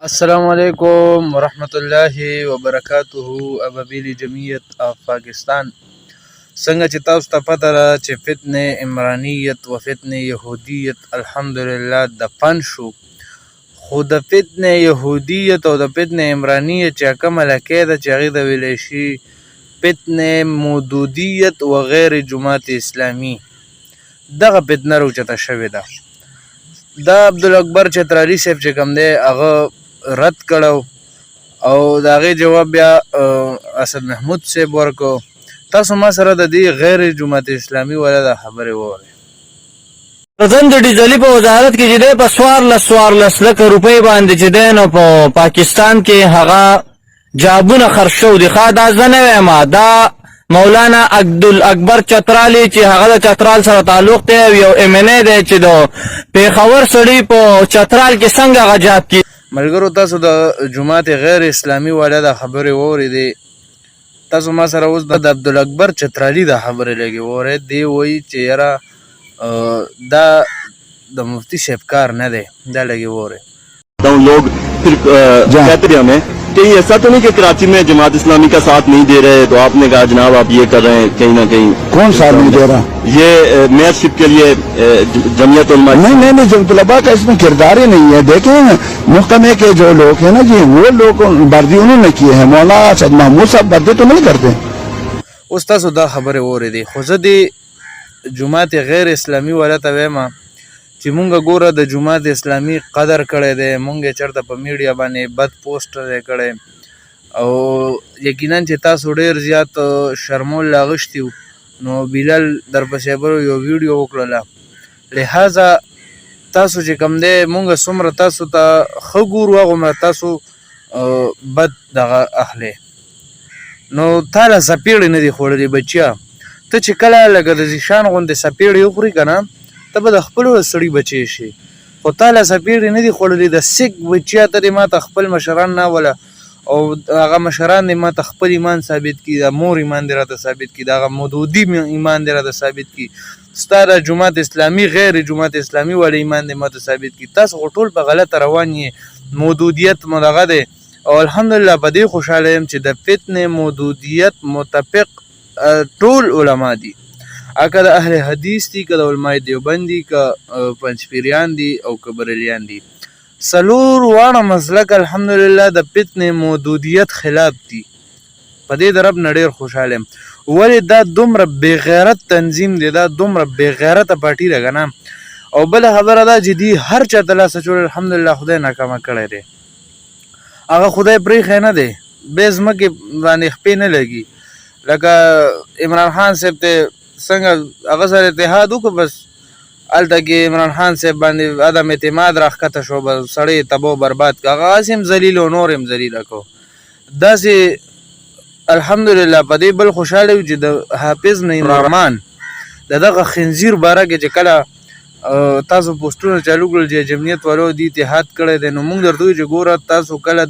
السلام علیکم ورحمۃ اللہ وبرکاتہ. ابابیل جمعیت اف پاکستان څنګه چې تاسو ته پته ده چې فتنه عمرانیت و فتنه یهودیت الحمدلله دفن شو، خو د فتنه یهودیت او د فتنه عمرانیت چې کومه لکۍ ده چې هغې ته ویلی شي فتنه مودودیت و غیر جماعت اسلامي، دغه فتنه راوچته شوې ده. دا عبدالاکبر چترالی صاحب چې کوم دی هغه رد کړو او د هغې جواب بیا اسد محمود صاحب ورکړو. تاسو ما سره د دې غیر جماعت اسلامي والا دا خبرې ووایئ. رضن د ډیزلي په وزارت کې چې دی په 14 لکه روپۍ باندې چې دی نو په پاکستان کې هغه جابونه خرڅ شوي دي. ښه دا زه نه وایم، دا مولانا عبدالاکبر چترالی چې هغه د چترال سره تعلق دی او یو MNA دی چې د پېښور سړي په چترال کې څنګه هغه جاب کي. ملګرو تاسو د جماعت غیر اسلامي والا دا خبرې واورېدې. تاسو ما سره اوس د عبدالاکبر چترالی دا خبرې لږې واورئ. دی وایي چې یاره دا د مفتی صاحب کار نه دی، دا لږې واورئ. लोग फिर कहते थे हमें कहीं ऐसा तो नहीं कि कराची में जमात इस्लामी का साथ नहीं दे रहे, तो आपने कहा जनाब आप ये कर रहे हैं कहीं ना कहीं. कौन साथ नहीं दे रहा? ये मेयरशिप के लिए जमीयत उलमा. नहीं, जमीयतुलमा का इसमें किरदार ही नहीं है. देखें मुहकमे के जो लोग हैं ना जी, वो लोग वर्दी उन्होंने किए हैं. मौलाना असद महमूद साहब वर्दी तो नहीं करते. اوس تاسو دا خبرې واورېدې، خو زه د جماعت غیر اسلامي والا ته وایم چې مونږ ګوره د جماعت اسلامي قدر کړی دی، مونږ یې چېرته په میډیا باندې بد پوسټر یې کړی او یقینا چې تاسو ډېر زیات شرمول راغښتي وو نو بلال درپسې بل یو ویډیو وکړله. لہذا تاسو چې کوم دی مونږ څومره تاسو ته ښه ګورو هغومره تاسو بد دغه اخلئ. نو تا له څپېړې نه دي خوړلې بچیا. ته چې کله لکه د زیشان غوندې څپېړې وخوري که نه ته به د خپلو سړي بچی شي، خو تا له څپېړې نه دي خوړلې. د سیک بچیا ته دې ما ته خپل مشران ناوله او هغه مشران دې ما ته خپل ایمان ثابت کړي، د مور ایمان دې راته ثابت کړي، د هغه مودودي ایمان دې راته ثابت کړي، ستا د جماعت اسلامي غیر جماعت اسلامي والا ایمان دې ما ته ثابت کړي. تاسو خو ټول په غلطه روان یې. مودودیت مو دغه دی او الحمدلله په دې خوشحاله یم چې د فتنې مودودیت متفق ټول علما دي، که د اهل حدیث دي، که د علماء دیوبند دي، که پنجپیریان دي او که بریلیان دي. څلور واړه مسلک الحمدلله د فتنې مودودیت خلاف دي. په دې د رب نه ډېر خوشحاله یم. ولې دا دومره بېغیرت تنظیم دی، دا دومره بېغیرته پارټي ده که نه. او بله خبره دا چې دي هر چا ته لاس اچولی الحمدلله خدای ناکامه کړی دی. هغه خدای پرېښی نه دی، بیا ځمکې باندې خپې نه لګي. لکه عمران خان صاحب ته څنګه هغه سره اتحاد وکړو، بس هلته کې عمران خان صاحب باندې عدم اعتماد راښکته شو، بس سړی تباه و برباد کړه. هغه هسې هم ذلیل و نور هم ذلیله کړو. داسې الحمدلله په دې بل خوشحاله یو چې د حافظ نعیم الرحمن د دغه خنزیر باره کې چې کله تاسو پوسټونه چالو کړل چې جمعیت والو دې اتحاد کړی دی، نو موږ درته وایو چې ګوره تاسو کله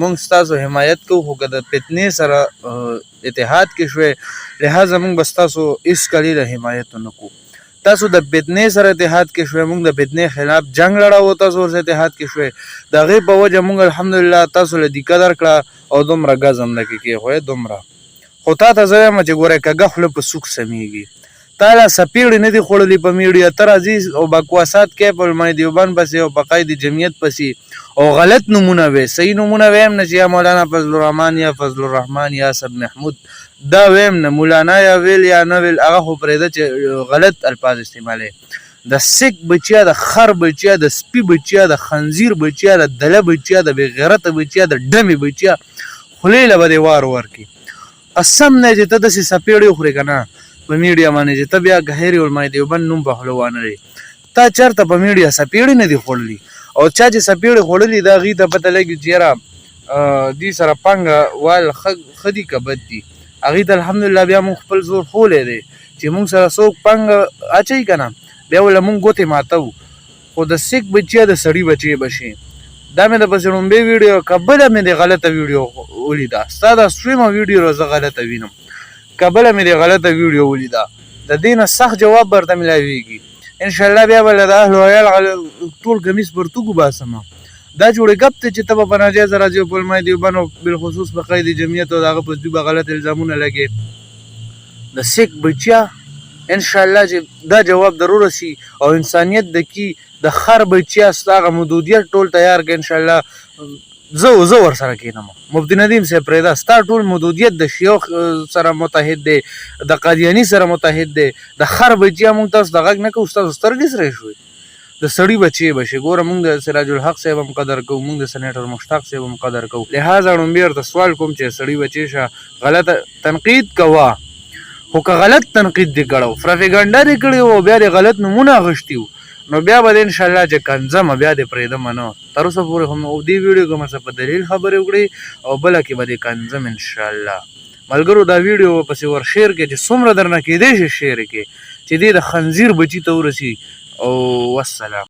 موږ ستاسو حمایت کوو، خو که د فتنې سره اتحاد کې شوی لہذا موږ به ستاسو هېڅ کلیله حمایت ونه کړو. تاسو د فتنې سره اتحاد کې شوی، موږ د فتنې خلاف جنګ لړاوو، تاسو ورسره اتحاد کې شوی، د هغې په وجه موږ الحمدلله تاسو له دې قدر کړه او دومره ګز هم نه کې کېښوی دومره. خو تا ته زه وایم چې ګوره کږه خوله په سوک سمیږي. تا له څپېړې نه دي خوړلي په میډیا، ته راځي او بکواسات کوې په علماء دیوبند پسې او په قید جمعیت پسې او غلط نمونه وی، صحیح نمونه ویم نه چې یا مولانا فضل الرحمن یا فضل الرحمن یا اسد محمود، دا ویم نه. مولانا یا ویل یا نه ویل هغه خو پرېږده چې غلط الفاظ استعمالوي. د سیک بچیا، د خر بچیا، د سپي بچیا، د خنزیر بچیا، د دله بچیا، د بېغیرته بچیا، د ډمې بچیا خولې له به دې وار ورکړي. قسم نه چې ته داسې څپېړې وخورې که نه په میډیا باندې چې ته بیا غیر علماء دیوبند نوم په خوله وانه لرې. تا چېرته په میډیا څپېړې نه دي خوړلي او چا چې څپېړې خوړلي د هغې ته پته لګي چې یاره دې سره پانګه وال ښه دي که بد دي. هغې ته الحمدلله بیا موږ خپل زور ښولی دی چې موږ سره څوک پانګه اچوي که نه بیا وله موږ ګوتې ماتوو. خو د سیک بچیا د سړي بچی به شي. دا مې د پسې لومبۍ ویډیو که بله مې د غلطه ویډیو ولیده، ستا دا سټریمه ویډیو زه غلطه وینم، که بله مې د غلطه ویډیو ولیده د دې نه سخت جواب به ورته میلاویږي. انشاءالله بیا به له د اهل و عیال ټول کمیس پرتوګ وباسم. دا جوړې ګپ ته چې ته به په ناجایزه راځي او په علماء دیوبند او بالخصوص په قید جمعیت او د هغه په دوی به غلط الزامونه لګې د سیک بچیا انشاءالله چې دا جواب ضرور شي او انسانیت د کی د خر بچیا ستاغه محدودیت ټول تیار کې انشاءالله زه ورسره کینم مفتی ندیم صاحب پرېدا ستا ټول محدودیت د شیوخ سره متحد دی د قادیاني سره متحد دی د خر بچیا مونږ تاسو د غږ نه کوو ستاسو سترګې سره شوي د سړي بچی بشي ګوره مونږ د سراج الحق صاحب هم قدر کوو مونږ د سنیټر مشتاق صاحب هم قدر کوو لہذا ډومبیر ته سوال کوم چې سړي بچی شه غلط تنقید کوا خو که غلط تنقید دی کړو پروپاګاندا دی کړی او بیا د غلط نمونه غشتیو نو بیا به انشاءالله چې کنځم بیا د پرېدم نه تر اوسه پورې هم او دې ویډیو کې مې په دلیل خبرې وکړې او بله کې به دې کنځم انشاءالله ملګرو دا ویډیو پسې ور شیر کې چې څومره درنه کېدی شي شیر کې چې دې د خنزیر بچي ته ورسي او والسلام